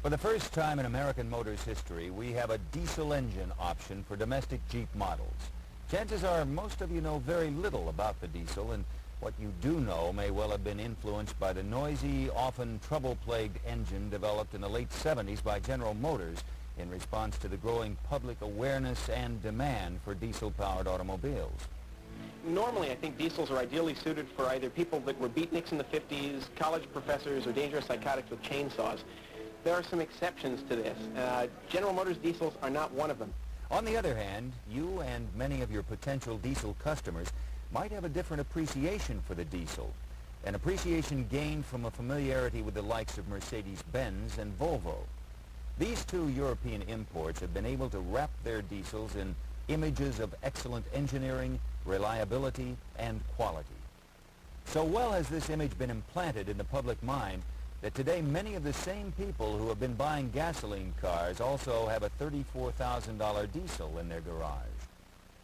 For the first time in American Motors history, we have a diesel engine option for domestic Jeep models. Chances are most of you know very little about the diesel, and what you do know may well have been influenced by the noisy, often trouble-plagued engine developed in the late 70s by General Motors in response to the growing public awareness and demand for diesel-powered automobiles. Normally, I think diesels are ideally suited for either people that were beatniks in the 50s, college professors, or dangerous psychotics with chainsaws. There are some exceptions to this. General Motors diesels are not one of them. On the other hand, you and many of your potential diesel customers might have a different appreciation for the diesel, an appreciation gained from a familiarity with the likes of Mercedes-Benz and Volvo. These two European imports have been able to wrap their diesels in images of excellent engineering, reliability, and quality. So well has this image been implanted in the public mind that today many of the same people who have been buying gasoline cars also have a $34,000 diesel in their garage.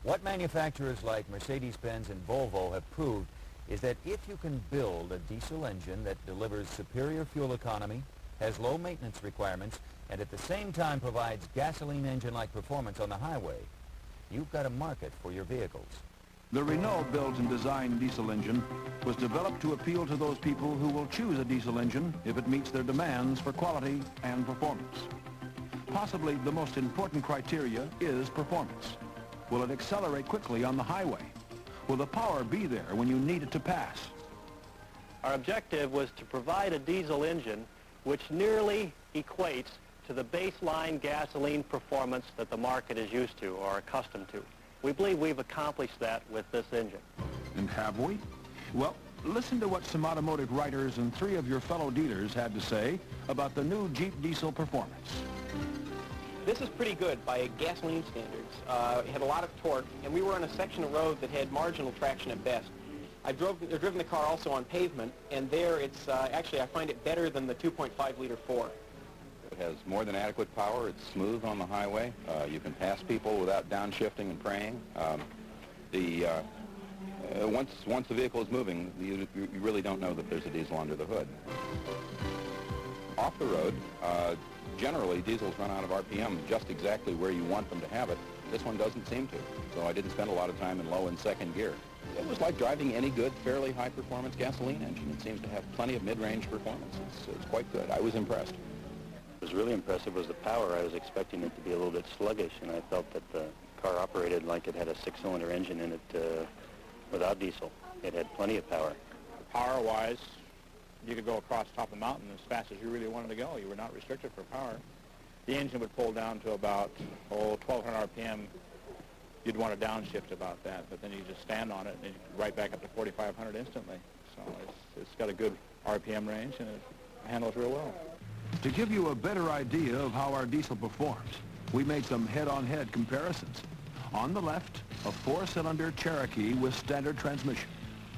What manufacturers like Mercedes-Benz and Volvo have proved is that if you can build a diesel engine that delivers superior fuel economy, has low maintenance requirements, and at the same time provides gasoline engine-like performance on the highway, you've got a market for your vehicles. The Renault-built and designed diesel engine was developed to appeal to those people who will choose a diesel engine if it meets their demands for quality and performance. Possibly the most important criteria is performance. Will it accelerate quickly on the highway? Will the power be there when you need it to pass? Our objective was to provide a diesel engine which nearly equates to the baseline gasoline performance that the market is used to or accustomed to. We believe we've accomplished that with this engine. And have we? Well, listen to what some automotive writers and 3 of your fellow dealers had to say about the new Jeep diesel performance. This is pretty good by gasoline standards. It had a lot of torque, and we were on a section of road that had marginal traction at best. I've driven the car also on pavement, and there it's actually I find it better than the 2.5-liter 4. It has more than adequate power. It's smooth on the highway. You can pass people without downshifting and praying. Once the vehicle is moving, you really don't know that there's a diesel under the hood. Off the road, generally diesels run out of RPM just exactly where you want them to have it. This one doesn't seem to, so I didn't spend a lot of time in low and second gear. It was like driving any good, fairly high-performance gasoline engine. It seems to have plenty of mid-range performance. It's quite good. I was impressed. What was really impressive was the power. I was expecting it to be a little bit sluggish, and I felt that the car operated like it had a 6-cylinder engine in it without diesel. It had plenty of power. Power-wise, you could go across the top of the mountain as fast as you really wanted to go. You were not restricted for power. The engine would pull down to about 1,200 RPM. You'd want to downshift about that, but then you just stand on it and you're right back up to 4,500 instantly. So it's got a good RPM range and it handles real well. To give you a better idea of how our diesel performs, we made some head-on-head comparisons. On the left, a 4-cylinder Cherokee with standard transmission.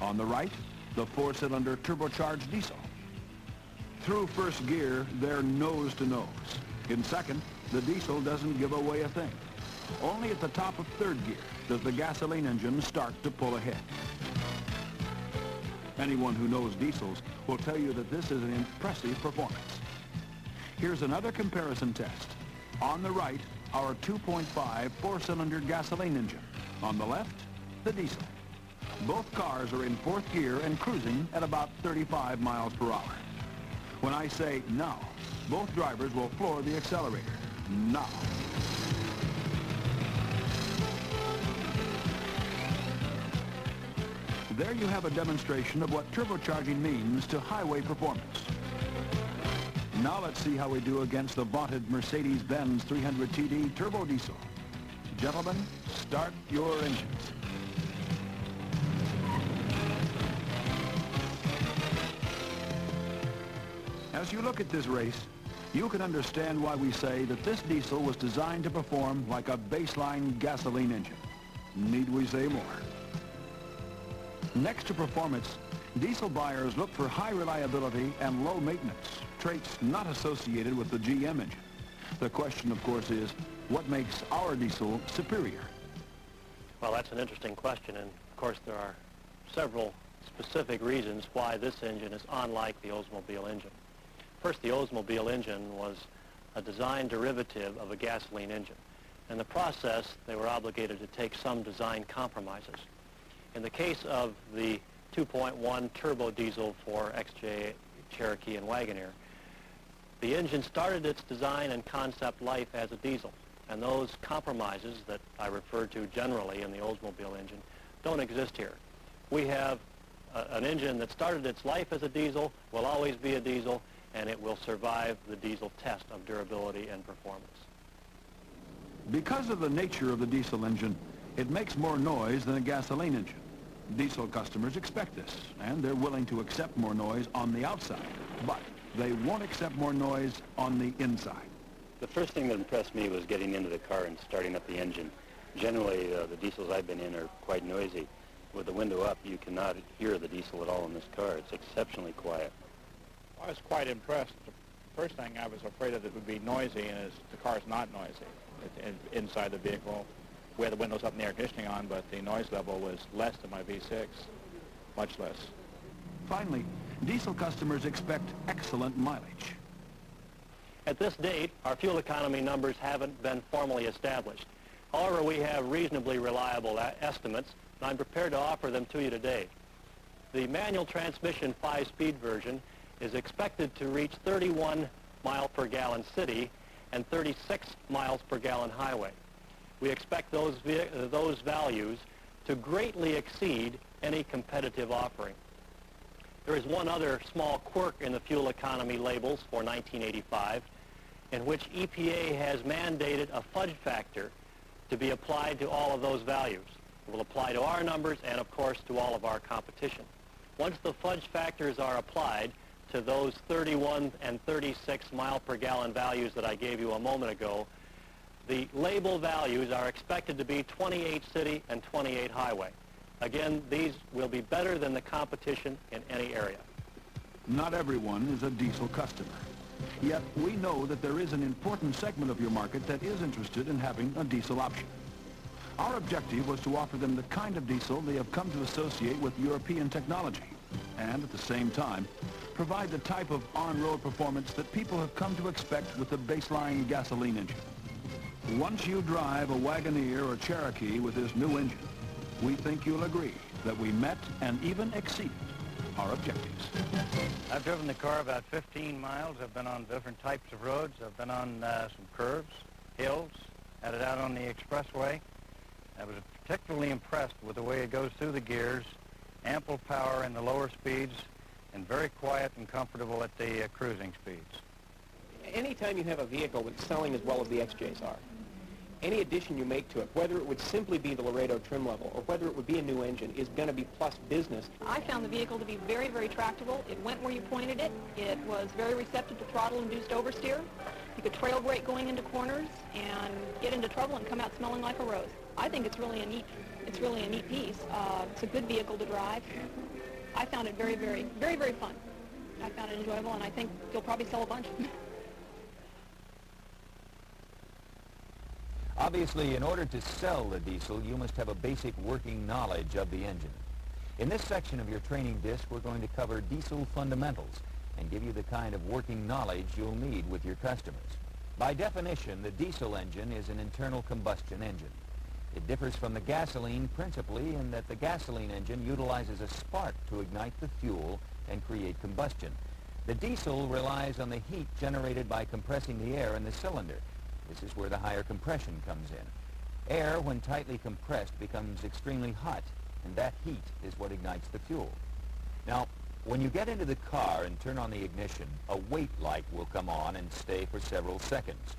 On the right, the 4-cylinder turbocharged diesel. Through first gear, they're nose to nose. In second, the diesel doesn't give away a thing. Only at the top of third gear does the gasoline engine start to pull ahead. Anyone who knows diesels will tell you that this is an impressive performance. Here's another comparison test. On the right, our 2.5 4-cylinder gasoline engine. On the left, the diesel. Both cars are in fourth gear and cruising at about 35 miles per hour. When I say now, both drivers will floor the accelerator. Now. There you have a demonstration of what turbocharging means to highway performance. Now let's see how we do against the vaunted Mercedes-Benz 300 TD turbo diesel. Gentlemen, start your engines. As you look at this race, you can understand why we say that this diesel was designed to perform like a baseline gasoline engine. Need we say more? Next to performance, diesel buyers look for high reliability and low maintenance, traits not associated with the GM engine. The question, of course, is what makes our diesel superior? Well, that's an interesting question, and of course there are several specific reasons why this engine is unlike the Oldsmobile engine. First, the Oldsmobile engine was a design derivative of a gasoline engine. In the process, they were obligated to take some design compromises. In the case of the 2.1 turbo diesel for XJ, Cherokee, and Wagoneer, the engine started its design and concept life as a diesel, and those compromises that I refer to generally in the Oldsmobile engine don't exist here. We have an engine that started its life as a diesel, will always be a diesel, and it will survive the diesel test of durability and performance. Because of the nature of the diesel engine, it makes more noise than a gasoline engine. Diesel customers expect this, and they're willing to accept more noise on the outside, but they won't accept more noise on the inside. The first thing that impressed me was getting into the car and starting up the engine. Generally, the diesels I've been in are quite noisy. With the window up, you cannot hear the diesel at all in this car. It's exceptionally quiet. I was quite impressed. The first thing I was afraid of it would be noisy, and the car's not noisy. Inside the vehicle, we had the windows up and the air conditioning on, but the noise level was less than my V6, much less. Finally, diesel customers expect excellent mileage. At this date, our fuel economy numbers haven't been formally established. However, we have reasonably reliable estimates, and I'm prepared to offer them to you today. The manual transmission 5-speed version is expected to reach 31 miles per gallon city and 36 miles per gallon highway. We expect those values to greatly exceed any competitive offering. There is one other small quirk in the fuel economy labels for 1985, in which EPA has mandated a fudge factor to be applied to all of those values. It will apply to our numbers and, of course, to all of our competition. Once the fudge factors are applied to those 31 and 36 mile per gallon values that I gave you a moment ago, the label values are expected to be 28 city and 28 highway. Again, these will be better than the competition in any area. Not everyone is a diesel customer. Yet we know that there is an important segment of your market that is interested in having a diesel option. Our objective was to offer them the kind of diesel they have come to associate with European technology, and at the same time, provide the type of on-road performance that people have come to expect with the baseline gasoline engine. Once you drive a Wagoneer or Cherokee with this new engine, we think you'll agree that we met and even exceeded our objectives. I've driven the car about 15 miles. I've been on different types of roads. I've been on some curves, hills, had it out on the expressway. I was particularly impressed with the way it goes through the gears, ample power in the lower speeds, and very quiet and comfortable at the cruising speeds. Anytime you have a vehicle that's selling as well as the XJs are, any addition you make to it, whether it would simply be the Laredo trim level or whether it would be a new engine, is going to be plus business. I found the vehicle to be very, very tractable. It went where you pointed it. It was very receptive to throttle-induced oversteer. You could trail brake going into corners and get into trouble and come out smelling like a rose. I think it's really a neat piece. It's a good vehicle to drive. I found it very, very, very, very fun. I found it enjoyable, and I think you'll probably sell a bunch. Obviously, in order to sell the diesel, you must have a basic working knowledge of the engine. In this section of your training disc, we're going to cover diesel fundamentals and give you the kind of working knowledge you'll need with your customers. By definition, the diesel engine is an internal combustion engine. It differs from the gasoline principally in that the gasoline engine utilizes a spark to ignite the fuel and create combustion. The diesel relies on the heat generated by compressing the air in the cylinder. This is where the higher compression comes in. Air, when tightly compressed, becomes extremely hot, and that heat is what ignites the fuel. Now, when you get into the car and turn on the ignition, a wait light will come on and stay for several seconds.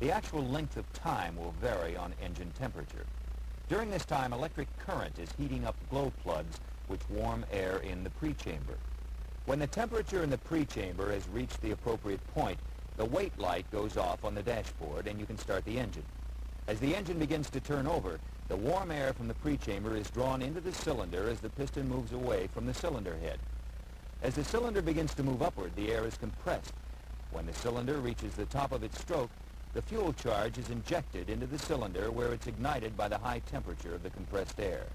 The actual length of time will vary on engine temperature. During this time, electric current is heating up glow plugs which warm air in the pre-chamber. When the temperature in the pre-chamber has reached the appropriate point, the wait light goes off on the dashboard and you can start the engine. As the engine begins to turn over, the warm air from the pre-chamber is drawn into the cylinder as the piston moves away from the cylinder head. As the cylinder begins to move upward, the air is compressed. When the cylinder reaches the top of its stroke, the fuel charge is injected into the cylinder where it's ignited by the high temperature of the compressed air.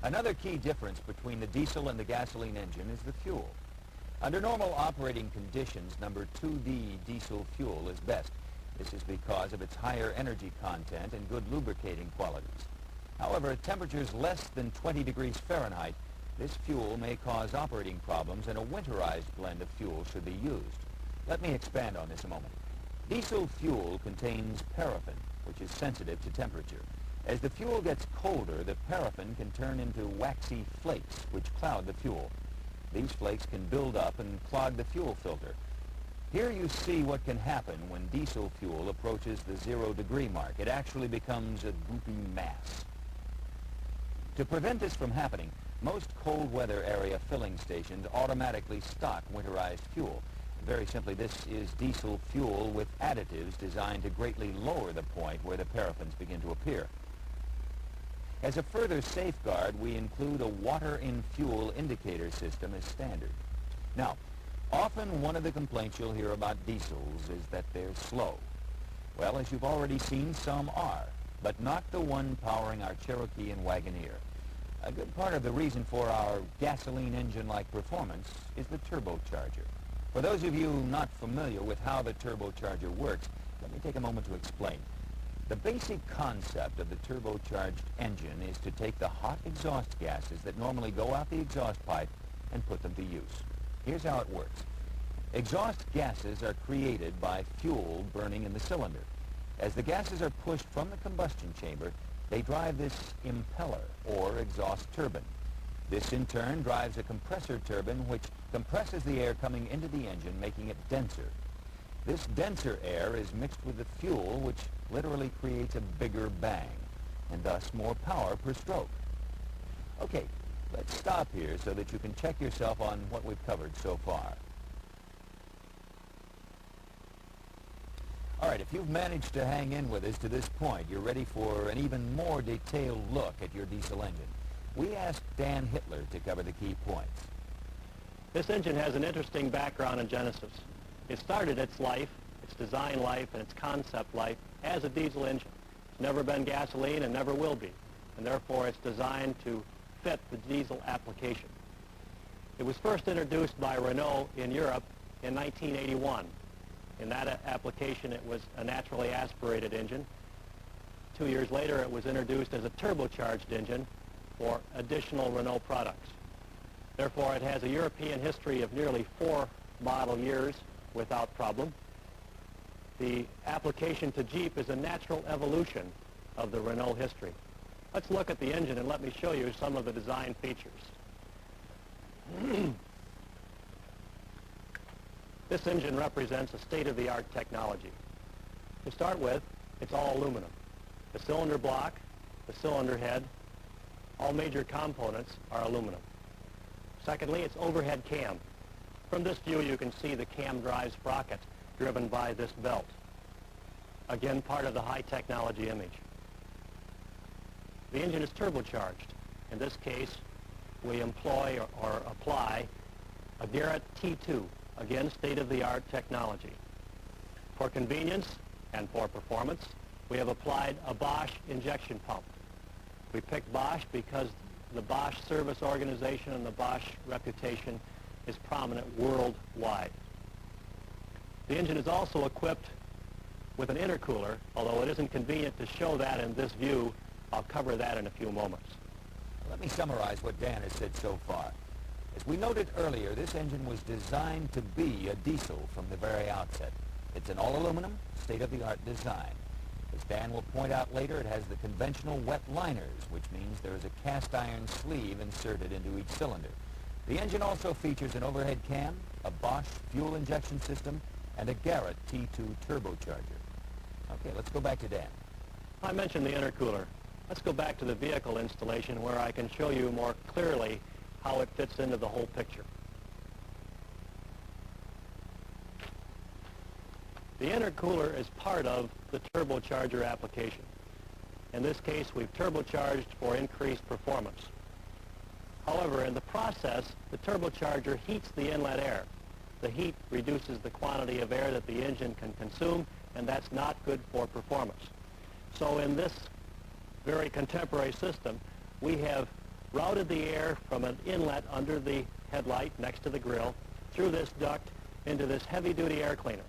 Another key difference between the diesel and the gasoline engine is the fuel. Under normal operating conditions, number 2D diesel fuel is best. This is because of its higher energy content and good lubricating qualities. However, at temperatures less than 20 degrees Fahrenheit, this fuel may cause operating problems, and a winterized blend of fuel should be used. Let me expand on this a moment. Diesel fuel contains paraffin, which is sensitive to temperature. As the fuel gets colder, the paraffin can turn into waxy flakes, which cloud the fuel. These flakes can build up and clog the fuel filter. Here you see what can happen when diesel fuel approaches the 0-degree mark. It actually becomes a goopy mass. To prevent this from happening, most cold weather area filling stations automatically stock winterized fuel. Very simply, this is diesel fuel with additives designed to greatly lower the point where the paraffins begin to appear. As a further safeguard, we include a water-in-fuel indicator system as standard. Now, often one of the complaints you'll hear about diesels is that they're slow. Well, as you've already seen, some are, but not the one powering our Cherokee and Wagoneer. A good part of the reason for our gasoline engine-like performance is the turbocharger. For those of you not familiar with how the turbocharger works, let me take a moment to explain. The basic concept of the turbocharged engine is to take the hot exhaust gases that normally go out the exhaust pipe and put them to use. Here's how it works. Exhaust gases are created by fuel burning in the cylinder. As the gases are pushed from the combustion chamber, they drive this impeller, or exhaust turbine. This, in turn, drives a compressor turbine, which compresses the air coming into the engine, making it denser. This denser air is mixed with the fuel, which literally creates a bigger bang, and thus more power per stroke. Okay, let's stop here so that you can check yourself on what we've covered so far. All right, if you've managed to hang in with us to this point, you're ready for an even more detailed look at your diesel engine. We asked Dan Hitler to cover the key points. This engine has an interesting background and genesis. It started its life, its design life, and its concept life as a diesel engine. It's never been gasoline and never will be, and therefore it's designed to fit the diesel application. It was first introduced by Renault in Europe in 1981. In that application, it was a naturally aspirated engine. 2 years later, it was introduced as a turbocharged engine for additional Renault products. Therefore, it has a European history of nearly 4 model years without problem. The application to Jeep is a natural evolution of the Renault history. Let's look at the engine and let me show you some of the design features. This engine represents a state-of-the-art technology. To start with, it's all aluminum. The cylinder block, the cylinder head, all major components are aluminum. Secondly, it's overhead cam. From this view, you can see the cam drive sprocket driven by this belt. Again, part of the high technology image. The engine is turbocharged. In this case, we employ or apply a Garrett T2, again, state-of-the-art technology. For convenience and for performance, we have applied a Bosch injection pump. We picked Bosch because the Bosch service organization and the Bosch reputation is prominent worldwide. The engine is also equipped with an intercooler, although it isn't convenient to show that in this view. I'll cover that in a few moments. Let me summarize what Dan has said so far. As we noted earlier, this engine was designed to be a diesel from the very outset. It's an all-aluminum, state-of-the-art design. As Dan will point out later, it has the conventional wet liners, which means there is a cast iron sleeve inserted into each cylinder. The engine also features an overhead cam, a Bosch fuel injection system, and a Garrett T2 turbocharger. Okay, let's go back to Dan. I mentioned the intercooler. Let's go back to the vehicle installation where I can show you more clearly how it fits into the whole picture. The intercooler is part of the turbocharger application. In this case, we've turbocharged for increased performance. However, in the process, the turbocharger heats the inlet air. The heat reduces the quantity of air that the engine can consume, and that's not good for performance. So in this very contemporary system, we have routed the air from an inlet under the headlight next to the grille through this duct into this heavy-duty air cleaner.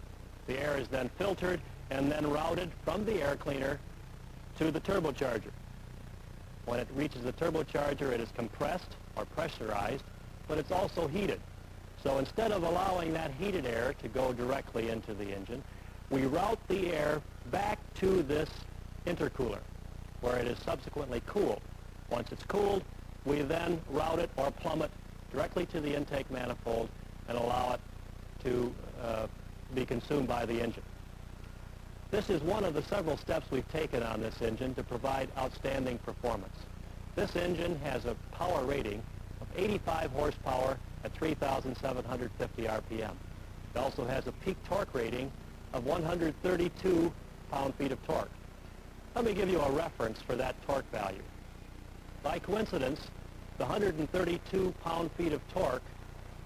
The air is then filtered and then routed from the air cleaner to the turbocharger. When it reaches the turbocharger, it is compressed or pressurized, but it's also heated. So instead of allowing that heated air to go directly into the engine, we route the air back to this intercooler, where it is subsequently cooled. Once it's cooled, we then route it or plumb it directly to the intake manifold and allow it to be consumed by the engine. This is one of the several steps we've taken on this engine to provide outstanding performance. This engine has a power rating of 85 horsepower at 3,750 RPM. It also has a peak torque rating of 132 pound-feet of torque. Let me give you a reference for that torque value. By coincidence, the 132 pound-feet of torque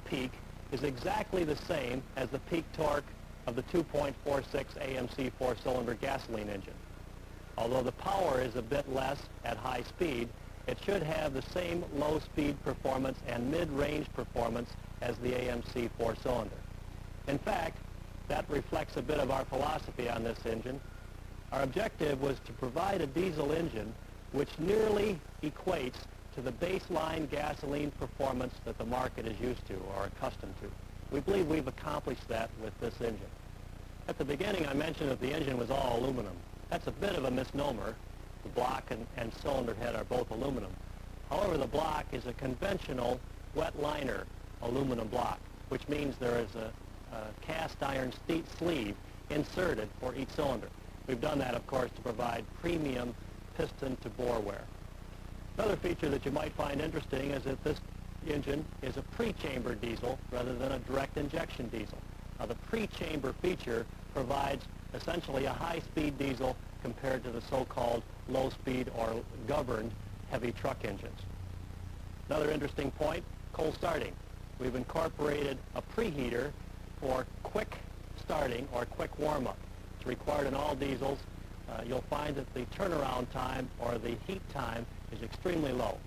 peak is exactly the same as the peak torque of the 2.46 AMC four-cylinder gasoline engine. Although the power is a bit less at high speed, it should have the same low-speed performance and mid-range performance as the AMC four-cylinder. In fact, that reflects a bit of our philosophy on this engine. Our objective was to provide a diesel engine which nearly equates to the baseline gasoline performance that the market is used to or accustomed to. We believe we've accomplished that with this engine. At the beginning, I mentioned that the engine was all aluminum. That's a bit of a misnomer. The block and cylinder head are both aluminum. However, the block is a conventional wet liner aluminum block, which means there is a cast iron sleeve inserted for each cylinder. We've done that, of course, to provide premium piston-to-bore wear. Another feature that you might find interesting is that this engine is a pre-chamber diesel rather than a direct injection diesel. Now, the pre-chamber feature provides essentially a high-speed diesel compared to the so-called low-speed or governed heavy truck engines. Another interesting point, cold starting. We've incorporated a preheater for quick starting or quick warm-up. It's required in all diesels. You'll find that the turnaround time or the heat time is extremely low.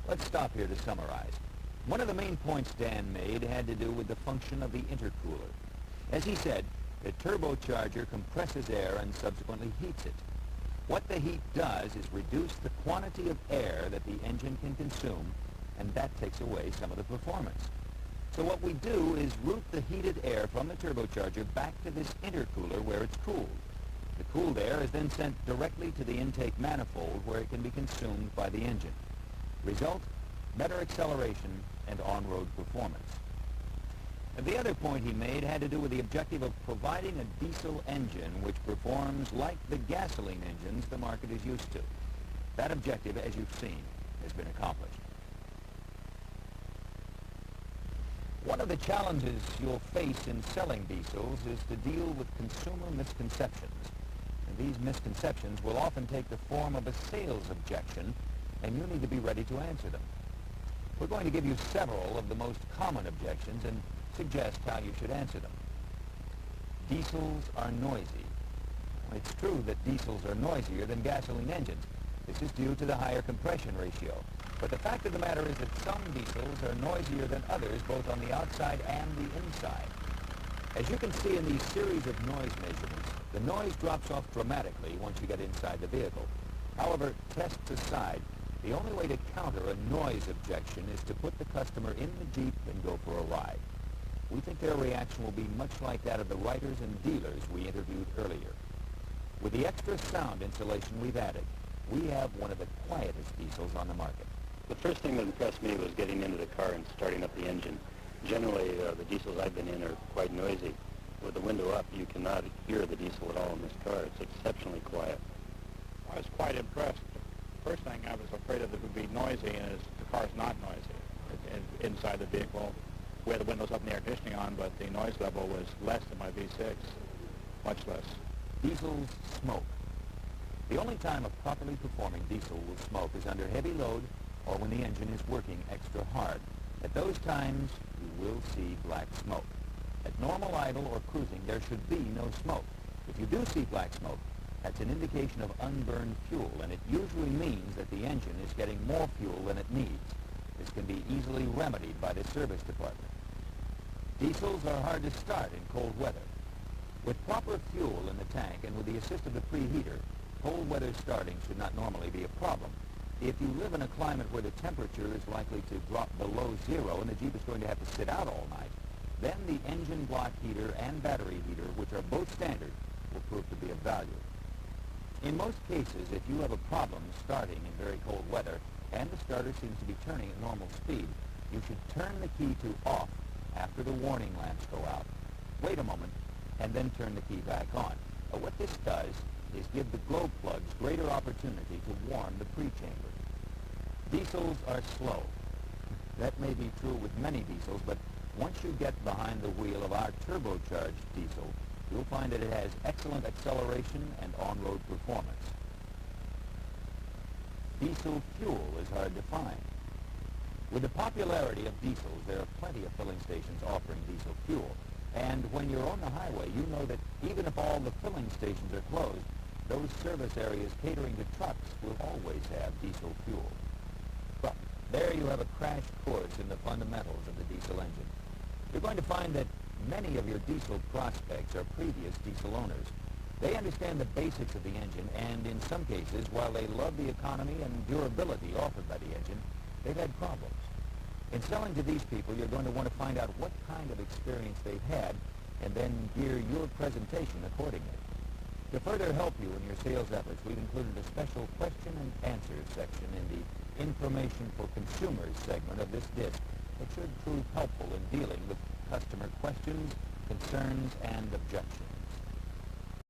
Let's stop here to summarize. One of the main points Dan made had to do with the function of the intercooler. As he said, the turbocharger compresses air and subsequently heats it. What the heat does is reduce the quantity of air that the engine can consume, and that takes away some of the performance. So what we do is route the heated air from the turbocharger back to this intercooler where it's cooled. The cooled air is then sent directly to the intake manifold where it can be consumed by the engine. Result, better acceleration and on-road performance. And the other point he made had to do with the objective of providing a diesel engine which performs like the gasoline engines the market is used to. That objective, as you've seen, has been accomplished. One of the challenges you'll face in selling diesels is to deal with consumer misconceptions. And these misconceptions will often take the form of a sales objection, and you need to be ready to answer them. We're going to give you several of the most common objections and suggest how you should answer them. Diesels are noisy. Well, it's true that diesels are noisier than gasoline engines. This is due to the higher compression ratio. But the fact of the matter is that some diesels are noisier than others, both on the outside and the inside. As you can see in these series of noise measurements, the noise drops off dramatically once you get inside the vehicle. However, tests aside, the only way to counter a noise objection is to put the customer in the Jeep and go for a ride. We think their reaction will be much like that of the writers and dealers we interviewed earlier. With the extra sound insulation we've added, we have one of the quietest diesels on the market. The first thing that impressed me was getting into the car and starting up the engine. Generally, the diesels I've been in are quite noisy. With the window up, you cannot hear the diesel at all in this car. It's exceptionally quiet. I was quite impressed. The first thing I was afraid of that would be noisy is the car's not noisy inside the vehicle. We had the windows up and the air conditioning on, but the noise level was less than my V6, much less. Diesels smoke. The only time a properly performing diesel will smoke is under heavy load or when the engine is working extra hard. At those times, you will see black smoke. At normal idle or cruising, there should be no smoke. If you do see black smoke, that's an indication of unburned fuel, and it usually means that the engine is getting more fuel than it needs. This can be easily remedied by the service department. Diesels are hard to start in cold weather. With proper fuel in the tank and with the assist of the preheater, cold weather starting should not normally be a problem. If you live in a climate where the temperature is likely to drop below zero and the Jeep is going to have to sit out all night, then the engine block heater and battery heater, which are both standard, will prove to be of value. In most cases, if you have a problem starting in very cold weather and the starter seems to be turning at normal speed, you should turn the key to off after the warning lamps go out. Wait a moment and then turn the key back on. What this does is give the glow plugs greater opportunity to warm the pre-chamber. Diesels are slow. That may be true with many diesels, but once you get behind the wheel of our turbocharged diesel, you'll find that it has excellent acceleration and on-road performance. Diesel fuel is hard to find. With the popularity of diesels, there are plenty of filling stations offering diesel fuel. And when you're on the highway, you know that even if all the filling stations are closed, those service areas catering to trucks will always have diesel fuel. Well, there you have a crash course in the fundamentals of the diesel engine. You're going to find that many of your diesel prospects are previous diesel owners. They understand the basics of the engine, and in some cases, while they love the economy and durability offered by the engine, they've had problems. In selling to these people, you're going to want to find out what kind of experience they've had and then gear your presentation accordingly. To further help you in your sales efforts, we've included a special question and answer section in the Information for Consumers segment of this disc that should prove helpful in dealing with customer questions, concerns, and objections.